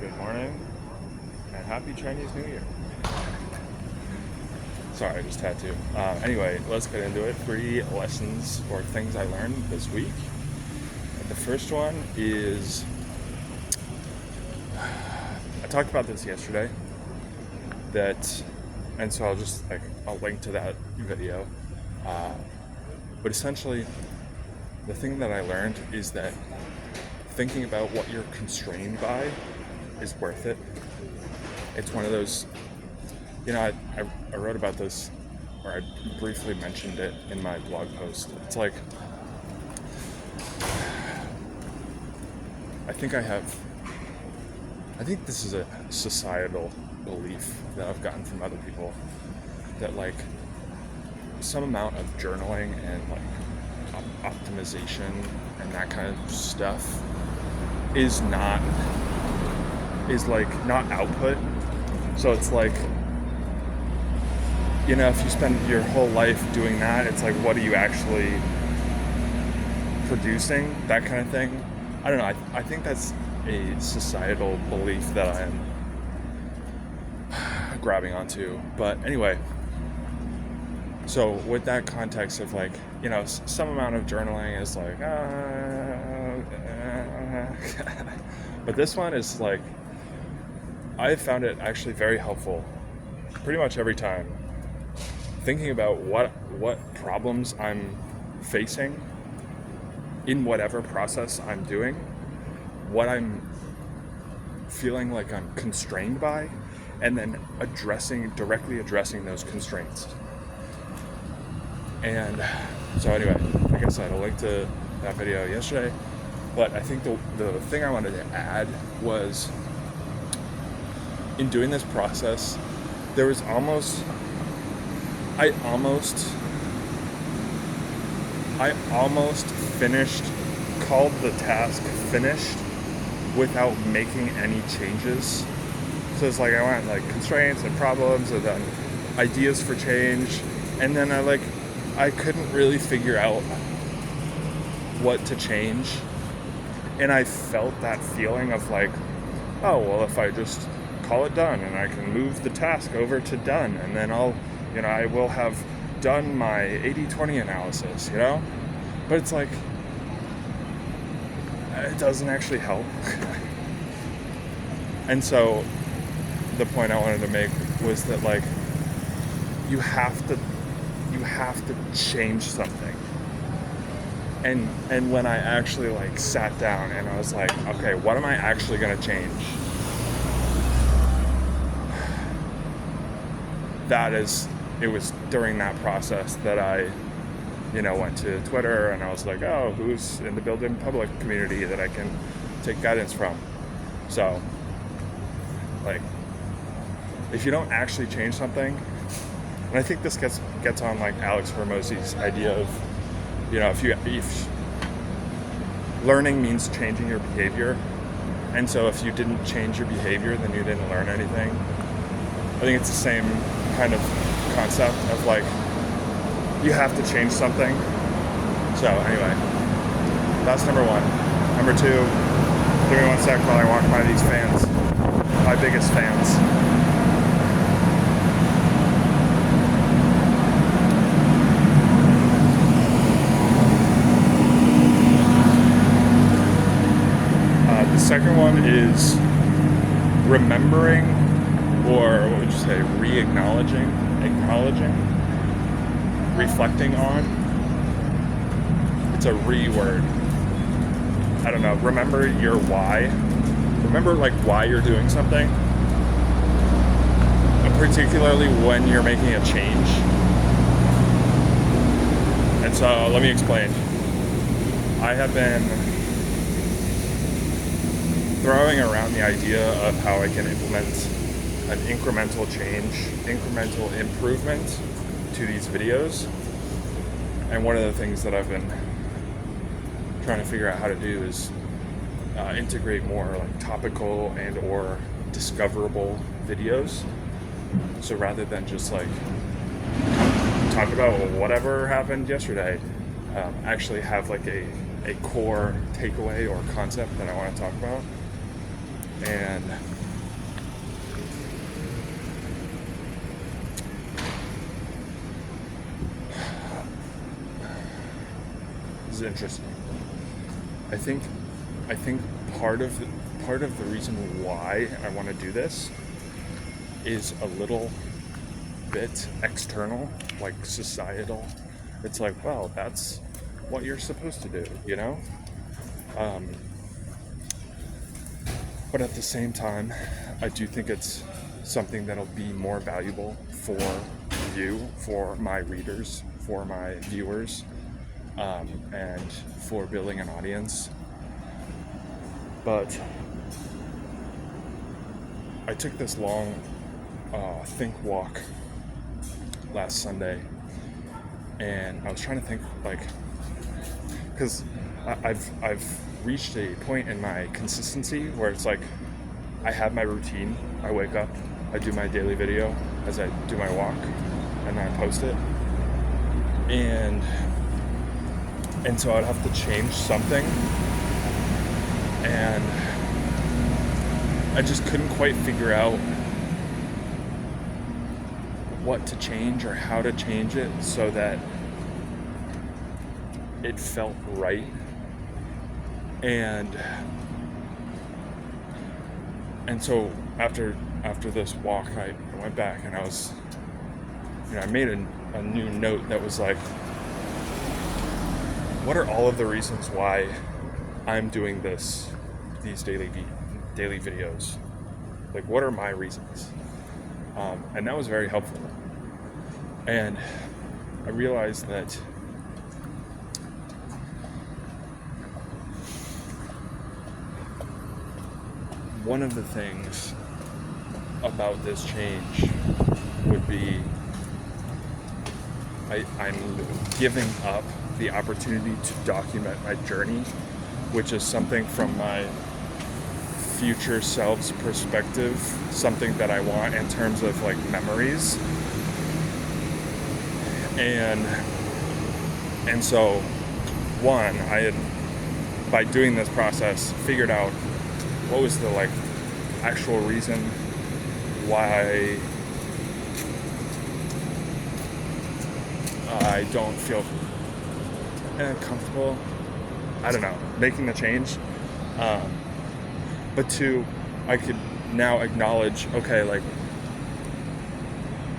Good morning, and happy Chinese New Year. Sorry, I just had to. Anyway, let's get into it. 3 lessons or things I learned this week. The first one is I talked about this yesterday. And so I'll link to that video. But essentially, the thing that I learned is that thinking about what you're constrained by is worth it. It's one of those, I wrote about this, or I briefly mentioned it in my blog post. It's like, I think this is a societal belief that I've gotten from other people, that like some amount of journaling and like optimization and that kind of stuff is not output. So it's like, if you spend your whole life doing that, it's like, what are you actually producing? That kind of thing. I don't know. I think that's a societal belief that I am grabbing onto. But anyway, so with that context of like, some amount of journaling is like, but this one is like, I found it actually very helpful pretty much every time. Thinking about what problems I'm facing in whatever process I'm doing, what I'm feeling like I'm constrained by, and then directly addressing those constraints. And so anyway, like I said, I'll link to that video yesterday. But I think the thing I wanted to add was, in doing this process, there was I almost called the task finished without making any changes. So it's like I went like constraints and problems and then ideas for change, and then I couldn't really figure out what to change. And I felt that feeling of like, oh, well, if I just call it done and I can move the task over to done, and then I will have done my 80-20 analysis, But it's like, it doesn't actually help. And so the point I wanted to make was that like, you have to change something. And when I actually like sat down and I was like, okay, what am I actually going to change? It was during that process that I, went to Twitter and I was like, oh, who's in the Building Public community that I can take guidance from? So, like, if you don't actually change something, and I think this gets on like Alex Hormozzi's idea of, if learning means changing your behavior, and so if you didn't change your behavior, then you didn't learn anything. I think it's the same kind of concept of like, you have to change something. So anyway, that's number one. Number two, give me 1 sec while I walk by these fans, my biggest fans. The second one is remembering, or what would you say, acknowledging, reflecting on. It's a word. I don't know. Remember your why. Remember like why you're doing something, and particularly when you're making a change. And so let me explain. I have been throwing around the idea of how I can implement an incremental change, incremental improvement to these videos. And one of the things that I've been trying to figure out how to do is integrate more like topical and or discoverable videos. So rather than just like talk about whatever happened yesterday, actually have like a core takeaway or concept that I want to talk about. And this is interesting. I think part of the reason why I want to do this is a little bit external, like societal. It's like, well, that's what you're supposed to do, you know? But at the same time, I do think it's something that'll be more valuable for you, for my readers, for my viewers, and for building an audience. But I took this long think walk last Sunday, and I was trying to think, like, because I've reached a point in my consistency where it's like I have my routine. I wake up, I do my daily video as I do my walk, and then I post it. And so I'd have to change something, and I just couldn't quite figure out what to change or how to change it so that it felt right. And so after this walk, I went back and I was, I made a new note that was like, what are all of the reasons why I'm doing these daily videos? Like, what are my reasons? And that was very helpful. And I realized that one of the things about this change would be I'm giving up the opportunity to document my journey, which is something from my future self's perspective, something that I want in terms of like memories. And so one, I had, by doing this process, figured out what was the like actual reason why I don't feel comfortable, I don't know, making the change. But two, I could now acknowledge, okay, like,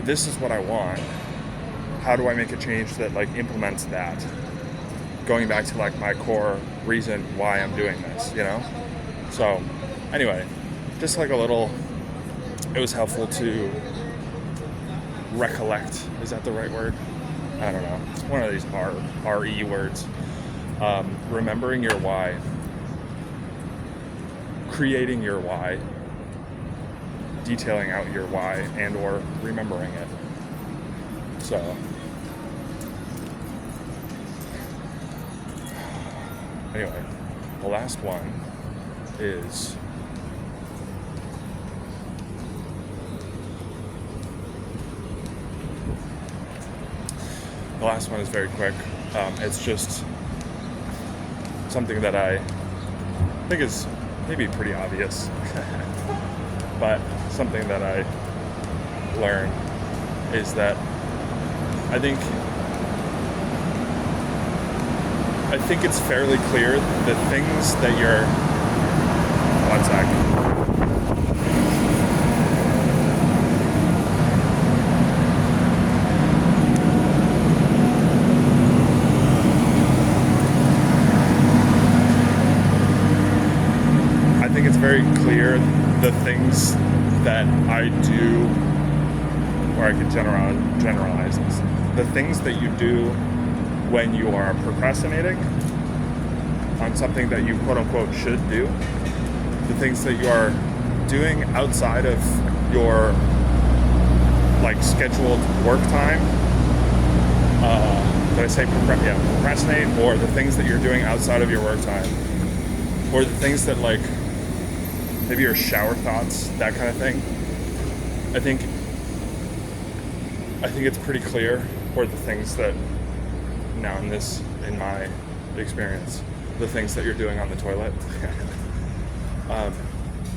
this is what I want. How do I make a change that like implements that? Going back to like my core reason why I'm doing this, you know? So anyway, just like a little, it was helpful to recollect. Is that the right word? I don't know. It's one of these R-E words. Remembering your why. Creating your why. Detailing out your why and or remembering it. So anyway, the last one is very quick. It's just something that I think is maybe pretty obvious, but something that I learned is that I think it's fairly clear the things that you're... One sec. I think it's very clear the things that I do, or I could generalize this. The things that you do when you are procrastinating on something that you quote unquote should do, the things that you are doing outside of your like scheduled work time, did I say procrastinate, or the things that you're doing outside of your work time, or the things that like maybe your shower thoughts, that kind of thing. I think it's pretty clear, or the things that now in my experience, the things that you're doing on the toilet.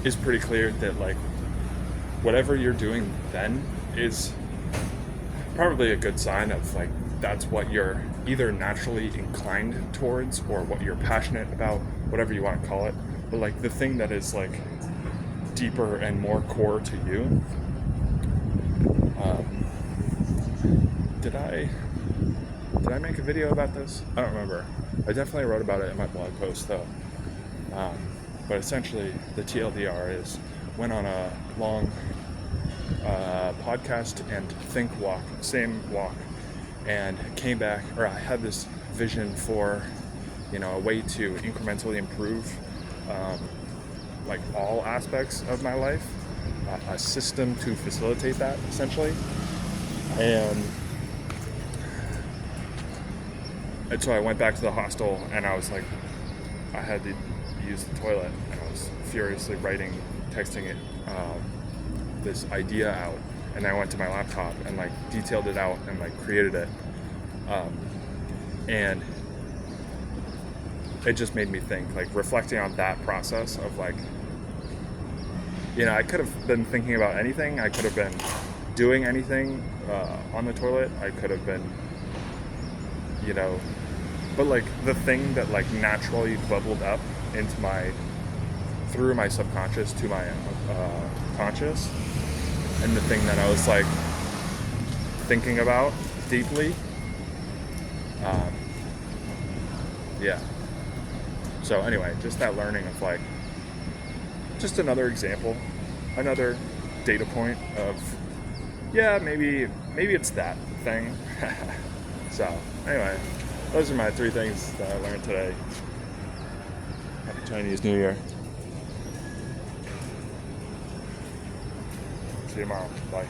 is pretty clear that like whatever you're doing then is probably a good sign of like that's what you're either naturally inclined towards or what you're passionate about, whatever you want to call it. But like the thing that is like deeper and more core to you. Did I make a video about this? I don't remember. I definitely wrote about it in my blog post though. But essentially the TLDR is went on a long podcast and think walk, same walk, and came back, or I had this vision for, a way to incrementally improve like all aspects of my life, a system to facilitate that essentially. And so I went back to the hostel and I was like, I had to use the toilet and I was furiously texting it, this idea out. And I went to my laptop and like detailed it out and like created it. And it just made me think, like reflecting on that process of like, I could have been thinking about anything. I could have been doing anything on the toilet. I could have been, but like the thing that like naturally bubbled up through my subconscious to my conscious, and the thing that I was like thinking about deeply, so anyway, just that learning of like just another example, another data point of maybe it's that thing. So anyway, those are my 3 things that I learned today. Happy Chinese New Year. See you tomorrow. Bye.